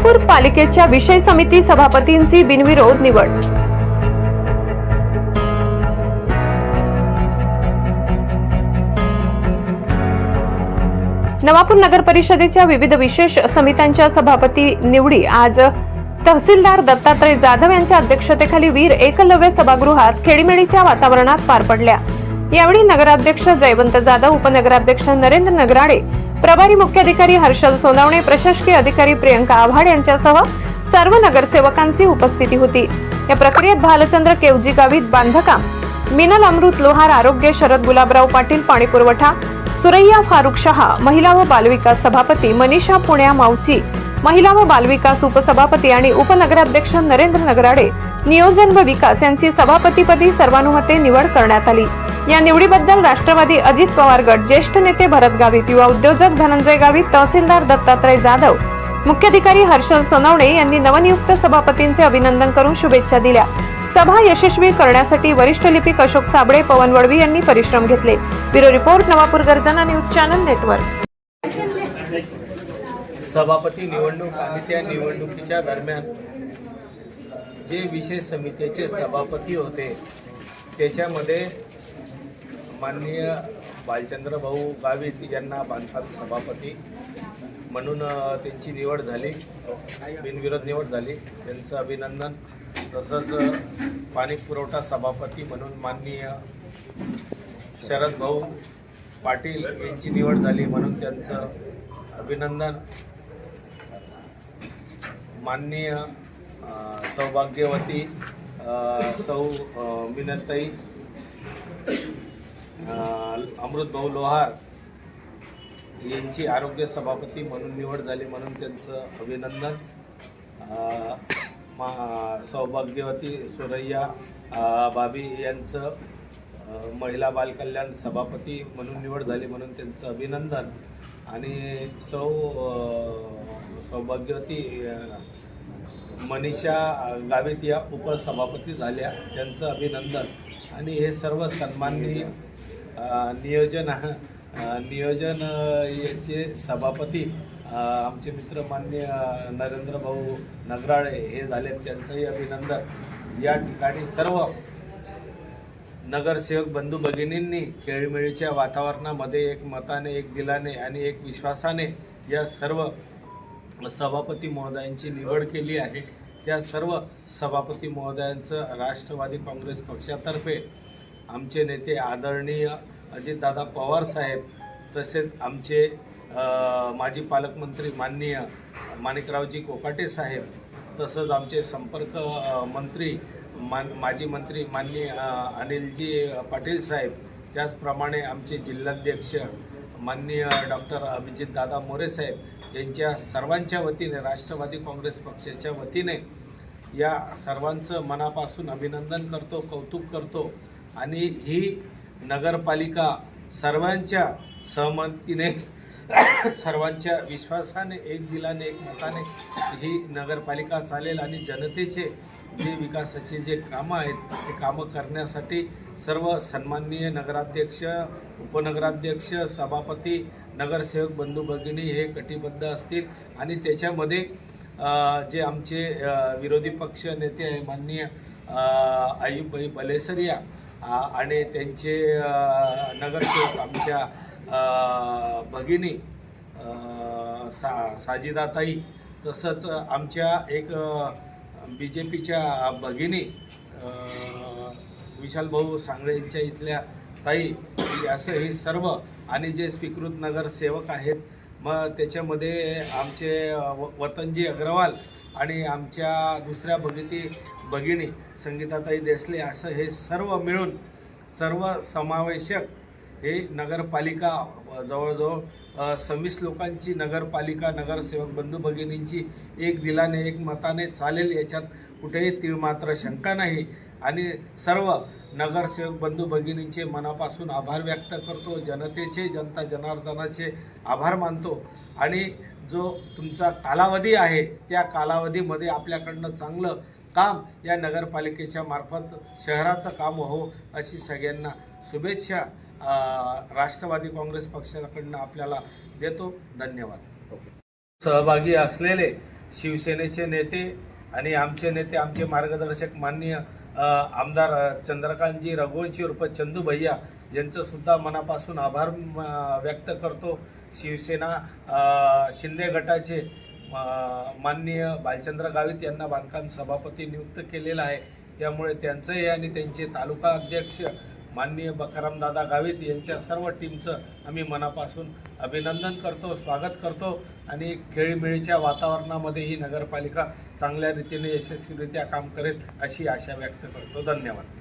नवापूर पालिकेच्या विषय समिती सभापतींची बिनविरोध निवड। नवापूर नगर परिषदेच्या विविध विशेष समित्यांच्या सभापती निवडी आज तहसीलदार दत्तात्रय जाधव यांच्या अध्यक्षतेखाली वीर एकलव्य सभागृहात खेळीमेळीच्या वातावरणात पार पडल्या। यावेळी नगराध्यक्ष जयवंत जाधव, उपनगराध्यक्ष नरेंद्र नगराळे, प्रभारी मुख्याधिकारी हर्षल सोनवणे, प्रशासकीय अधिकारी प्रियंका आव्हाड यांच्यासह सर्व नगरसेवकांची उपस्थिती होती। या प्रक्रियेत भालचंद्र केवजी गावित बांधकाम, मिनल अमृत लोहार आरोग्य, शरद गुलाबराव पाटील पाणी पुरवठा, सुरैया फारुख शहा महिला व बालविकास सभापती, मनीषा पुण्या मावची महिला व बालविकास उपसभापती आणि उपनगराध्यक्ष नरेंद्र नगराळे नियोजन व विकास यांची सभापतीपदी सर्वानुमते निवड करण्यात आली। या निवडीबद्दल राष्ट्रवादी अजित पवार गट, ज्येष्ठ नेते भरत गावित, युवा उद्योजक धनंजय गावित, तहसीलदार दत्तात्रय जाधव, मुख्याधिकारी हर्षल सोनवणे यांनी नवनियुक्त सभापतींचे अभिनंदन करून शुभेच्छा दिल्या। सभा यशस्वी करण्यासाठी वरिष्ठ लिपिक अशोक साबळे, पवन वडवी यांनी परिश्रम घेतले। ब्युरो रिपोर्ट, नवापूर गर्जना न्यूज चॅनल नेटवर्क। सभापती निवडणूक आणि त्या निवडणुकीच्या दरम्यान जे विशेष समितीचे सभापती होते त्याच्यामध्ये माननीय भालचंद्र भाऊ गावित यांना बांधकाम सभापती म्हणून त्यांची निवड झाली, बिनविरोध निवड झाली, त्यांचं अभिनंदन। तसंच पाणी पुरवठा सभापती म्हणून माननीय शरद भाऊ पाटील यांची निवड झाली, म्हणून त्यांचं अभिनंदन। माननीय सौभाग्यवती सौ मिनलताई अमृत भाऊ लोहार यांची आरोग्य सभापती म्हणून निवड झाली, म्हणून त्यांचं अभिनंदन। सौभाग्यवती सुरैया बाबी यांचं महिला बालकल्याण सभापती म्हणून निवड झाली, म्हणून त्यांचं अभिनंदन। आणि सौभाग्यवती मनीषा गावित या उपसभापती झाल्या, त्यांचं अभिनंदन। आणि हे सर्व सन्माननीय नियोजन याचे सभापती आमचे मित्र माननीय नरेंद्र भाऊ नगराळे हे झाले, त्यांचंही अभिनंदन। या ठिकाणी सर्व नगरसेवक बंधू भगिनींनी खेळीमेळीच्या वातावरणामध्ये एक मताने, एक दिलाने आणि एक विश्वासाने या सर्व सभापती महोदयांची निवड केली आहे। त्या सर्व सभापती महोदयांचं राष्ट्रवादी काँग्रेस पक्षातर्फे आमचे नेते आदरणीय अजितदादा पवार साहेब, तसेच आमचे माजी पालकमंत्री माननीय माणिकरावजी कोकाटे साहेब, तसंच आमचे संपर्क मंत्री माजी मंत्री माननीय अनिलजी पाटील साहेब, त्याचप्रमाणे आमचे जिल्हाध्यक्ष माननीय डॉक्टर अभिजितदादा मोरे साहेब यांच्या सर्वांच्या वतीने, राष्ट्रवादी काँग्रेस पक्षाच्या वतीने या सर्वांचं मनापासून अभिनंदन करतो, कौतुक करतो। आणि ही नगरपालिका सर्वांच्या सहमतीने, सर्वांच्या विश्वासाने, एक दिलाने, एक मताने ही नगरपालिका चालेल। आणि जनतेचे जे विकासाचे जे कामं आहेत ते कामं करण्यासाठी सर्व सन्माननीय नगराध्यक्ष, उपनगराध्यक्ष, सभापती, नगरसेवक बंधू भगिनी हे कटिबद्ध असतील। आणि त्याच्यामध्ये जे आमचे विरोधी पक्ष नेते आहे माननीय आयुबभाई बलेसरिया आणि त्यांचे नगरसेवक आमच्या भगिनी साजिदाताई, तसंच आमच्या एक BJPच्या भगिनी विशाल भाऊ सांगळे यांच्या इथल्या ताई, असं हे सर्व, आणि जे स्वीकृत नगरसेवक आहेत, मग त्याच्यामध्ये आमचे वतनजी अग्रवाल आणि आमच्या दुसऱ्या भगिनी संगीताताई देसले, असं हे सर्व मिळून सर्व समावेशक हे नगरपालिका जवळजवळ 26 लोकांची नगरपालिका, नगरसेवक बंधू भगिनींची एक दिलाने, एक मताने चालेल, याच्यात कुठेही तीळमात्र शंका नाही। आणि सर्व नगरसेवक बंधू भगिनींचे मनापासून आभार व्यक्त करतो, जनतेचे, जनता जनार्दनाचे आभार मानतो। आणि जो तुमचा कालावधी आहे त्या कालावधीमध्ये आपल्याकडनं चांगलं काम या नगरपालिकेच्या मार्फत शहराचं काम हो, अशी सगळ्यांना शुभेच्छा राष्ट्रवादी काँग्रेस पक्षाकडनं आपल्याला देतो। धन्यवाद। सहभागी असलेले शिवसेनेचे नेते आणि आमचे नेते, आमचे मार्गदर्शक माननीय आमदार चंद्रकांतजी रघुवंशी उर्फ चंदू भैया यांचं सुद्धा मनापासून आभार व्यक्त करतो. शिवसेना शिंदे गटाचे माननीय भालचंद्र गावित यांना बांधकाम सभापती नियुक्त केलेला आहे. त्यामुळे त्यांचंही आणि त्यांचे तालुका अध्यक्ष माननीय बकारामदादा गावित यांच्या सर्व टीमचं आम्ही मनापासून अभिनंदन करतो, स्वागत करतो आणि खेळीमेळीच्या वातावरणामध्ये ही नगरपालिका चांगल्या रीतीने यशस्वीरित्या काम करेल अशी आशा व्यक्त करतो. धन्यवाद.